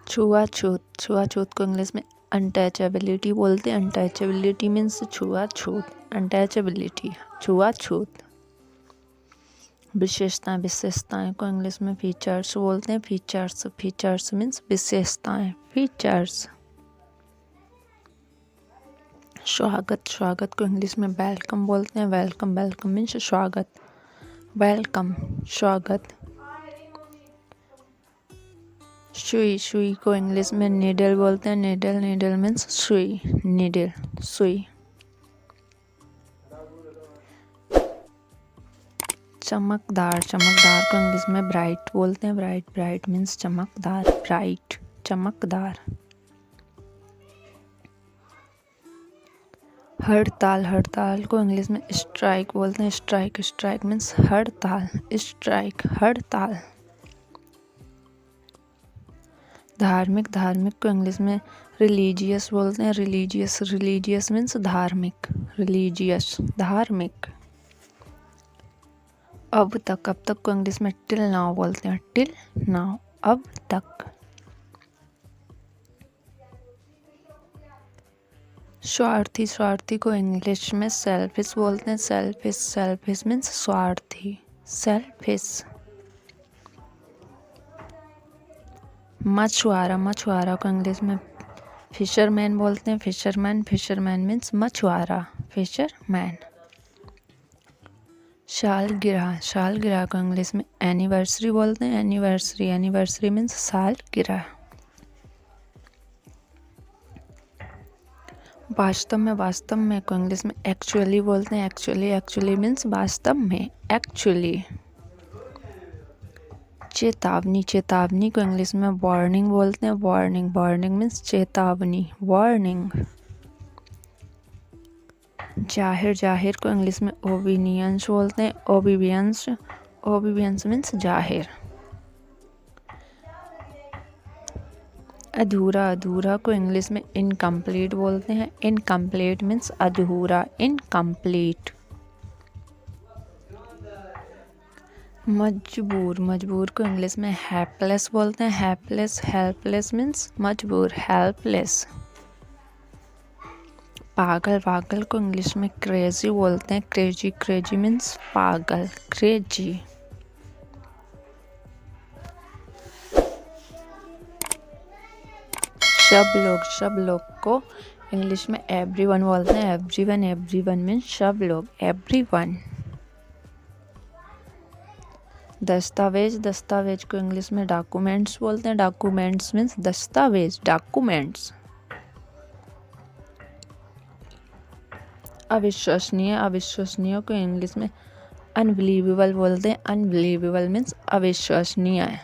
छुआछूत, छुआछूत को इंग्लिश में अनटचेबिलिटी बोलते हैं। अनटचेबिलिटी मीन्स छुआछूत, अनटचेबिलिटी, छुआछूत। विशेषताएं, विशेषताएं को इंग्लिश में फीचर्स बोलते हैं। फीचर्स, फीचर्स मीन्स विशेषताएं, फीचर्स। स्वागत, स्वागत को इंग्लिश में वेलकम बोलते हैं। वेलकम, वेलकम मीन्स स्वागत, वेलकम, स्वागत। सुई, सुई को इंग्लिश में नीडल बोलते हैं। नीडल, नीडल मीन्स सुई, नीडल, सुई। चमकदार, चमकदार को इंग्लिश में ब्राइट बोलते हैं। ब्राइट, ब्राइट मीन्स चमकदार, ब्राइट, चमकदार। हड़ताल, हड़ताल को इंग्लिश में स्ट्राइक बोलते हैं। स्ट्राइक, स्ट्राइक मीन्स हड़ताल, स्ट्राइक, हड़ताल। धार्मिक, धार्मिक को इंग्लिश में रिलीजियस बोलते हैं। रिलीजियस, रिलीजियस मीन्स धार्मिक, रिलीजियस, धार्मिक। अब तक, अब तक को इंग्लिश में टिल नाउ बोलते हैं। टिल नाउ, अब तक। स्वार्थी, स्वार्थी को इंग्लिश में सेल्फिश बोलते हैं। सेल्फिश, सेल्फिश मीन्स स्वार्थी, सेल्फिश। मछुआरा, मछुआरा को इंग्लिश में फिशरमैन बोलते हैं। फिशरमैन, फिशरमैन मीन्स मछुआरा, फिशरमैन। सालगिरह, सालगिरह को इंग्लिश में एनिवर्सरी बोलते हैं। एनिवर्सरी, एनिवर्सरी मीन्स सालगिरह। वास्तव में, वास्तव में को इंग्लिश में एक्चुअली बोलते हैं। एक्चुअली, एक्चुअली मीन्स वास्तव में, एक्चुअली। चेतावनी, चेतावनी को इंग्लिश में वार्निंग बोलते हैं। वार्निंग, वार्निंग मीन्स चेतावनी, वार्निंग। जाहिर, जाहिर को इंग्लिश में ओबिनियंस बोलते हैं। ओबिबियंस, ओबिबियंस मीन्स जाहिर। अधूरा, अधूरा को इंग्लिश में इनकम्प्लीट बोलते हैं। इनकम्प्लीट मीन्स अधूरा, इनकम्प्लीट। मजबूर, मजबूर को इंग्लिश में हेल्पलेस बोलते हैं। हेल्पलेस, हेल्पलेस मीन्स मजबूर, हेल्पलेस। पागल, पागल को इंग्लिश में क्रेजी बोलते हैं। क्रेजी, क्रेजी मीन्स पागल, क्रेजी। सब लोग, सब लोग को इंग्लिश में एवरीवन बोलते हैं। एवरीवन, एवरीवन मीन्स सब लोग, एवरीवन। दस्तावेज, दस्तावेज को इंग्लिश में डॉक्यूमेंट्स बोलते हैं। डॉक्यूमेंट्स मीन्स दस्तावेज, डॉक्यूमेंट्स। अविश्वसनीय, अविश्वसनीय को इंग्लिश में अनबिलीवेबल बोलते हैं। अनबिलीवेबल मीन्स अविश्वसनीय,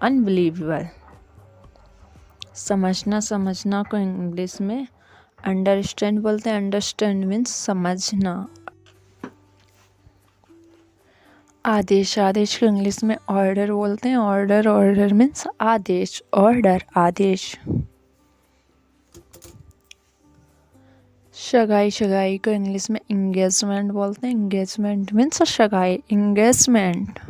अनबिलीवेबल। समझना, समझना को इंग्लिश में अंडरस्टैंड बोलते हैं। अंडरस्टैंड मीन्स समझना। आदेश, आदेश को इंग्लिश में ऑर्डर बोलते हैं। ऑर्डर, ऑर्डर मीन्स आदेश, ऑर्डर, आदेश। सगाई, सगाई को इंग्लिश में इंगेजमेंट बोलते हैं। इंगेजमेंट मीन्स सगाई, इंगेजमेंट।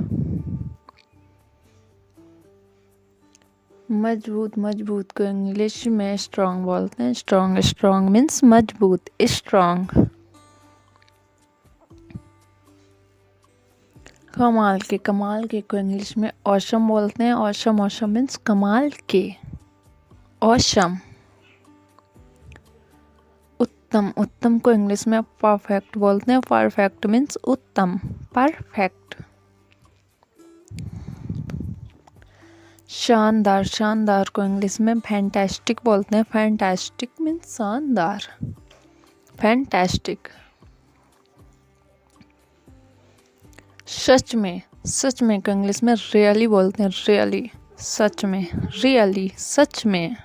मजबूत, मजबूत को इंग्लिश में स्ट्रॉन्ग बोलते हैं। स्ट्रॉन्ग, स्ट्रॉन्ग मीन्स मजबूत, स्ट्रॉन्ग। कमाल के, कमाल के को इंग्लिश में ऑसम बोलते हैं। ऑसम, ऑसम मीन्स कमाल के, ऑसम। उत्तम, उत्तम को इंग्लिश में परफेक्ट बोलते हैं। परफेक्ट मीन्स उत्तम, परफेक्ट। शानदार, शानदार को इंग्लिश में फैंटास्टिक बोलते हैं। फैंटास्टिक मीन्स शानदार, फैंटास्टिक। सच में, सच में को इंग्लिश में रियली बोलते हैं। रियली, सच में, रियली, सच में।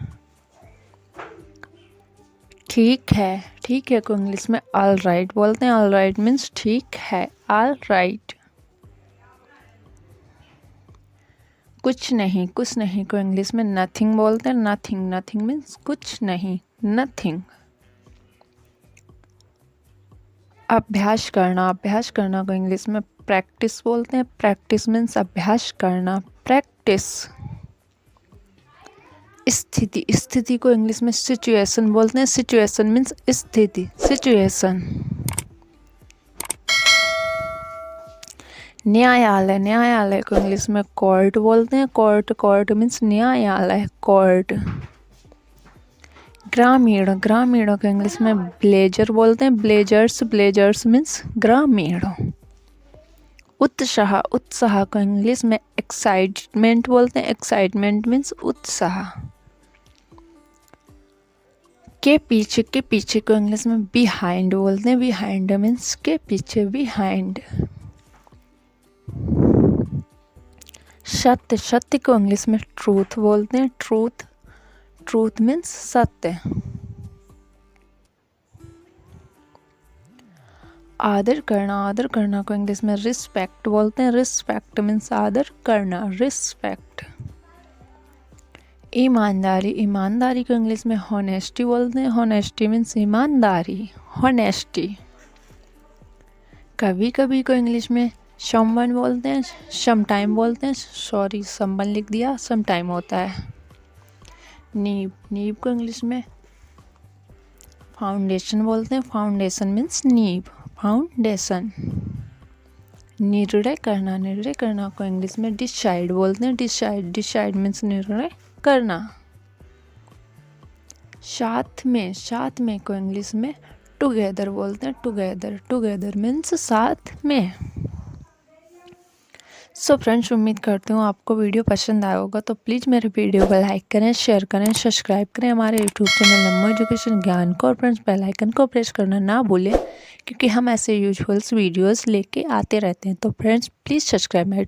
ठीक है, ठीक है को इंग्लिश में ऑल राइट बोलते हैं। ऑल राइट मीन्स ठीक है, ऑल राइट। कुछ नहीं, कुछ नहीं को इंग्लिश में नथिंग बोलते हैं। नथिंग, नथिंग मीन्स कुछ नहीं, नथिंग। अभ्यास करना, अभ्यास करना को इंग्लिश में प्रैक्टिस बोलते हैं। प्रैक्टिस मीन्स अभ्यास करना, प्रैक्टिस। स्थिति, स्थिति को इंग्लिश में सिचुएशन बोलते हैं। सिचुएशन मीन्स स्थिति, सिचुएशन। न्यायालय, न्यायालय को इंग्लिश में कोर्ट बोलते हैं। कोर्ट, कोर्ट मीन्स न्यायालय, कोर्ट। ग्रामीण, ग्रामीणों को इंग्लिश में ब्लेजर बोलते हैं। ब्लेजर्स, ब्लेजर्स मीन्स ग्रामीण। उत्साह, उत्साह को इंग्लिश में एक्साइटमेंट बोलते हैं। एक्साइटमेंट मीन्स उत्साह। के पीछे, के पीछे को इंग्लिश में बिहाइंड बोलते हैं। बिहाइंड मीन्स के पीछे, बिहाइंड। सत्य, सत्य को इंग्लिश में ट्रूथ बोलते हैं। ट्रूथ, ट्रूथ मीन्स सत्य। आदर करना, आदर करना को इंग्लिश में रिस्पेक्ट बोलते हैं। रिस्पेक्ट मीन्स आदर करना, रिस्पेक्ट। ईमानदारी, ईमानदारी को इंग्लिश में हॉनेस्टी बोलते हैं। हॉनेस्टी मीन्स ईमानदारी, हॉनेस्टी। कभी कभी को इंग्लिश में समवन बोलते हैं, समटाइम बोलते हैं। सॉरी, समवन लिख दिया, समटाइम होता है। नींव, नींव को इंग्लिश में फाउंडेशन बोलते हैं। फाउंडेशन मीन्स नींव, फाउंडेशन। निर्णय करना, निर्णय करना को इंग्लिश में डिसाइड बोलते हैं। डिसाइड, डिसाइड मीन्स निर्णय करना। साथ में, साथ में को इंग्लिश में टुगेदर बोलते हैं। टुगेदर, टुगेदर मीन्स साथ में। सो फ्रेंड्स, उम्मीद करती हूँ आपको वीडियो पसंद आया होगा। तो प्लीज़ मेरे वीडियो को लाइक करें, शेयर करें, सब्सक्राइब करें हमारे यूट्यूब चैनल नमो एजुकेशन ज्ञान को। और फ्रेंड्स, बेल आइकन को प्रेस करना ना भूलें, क्योंकि हम ऐसे यूजफुल्स वीडियोस लेके आते रहते हैं। तो फ्रेंड्स, प्लीज़ सब्सक्राइब माय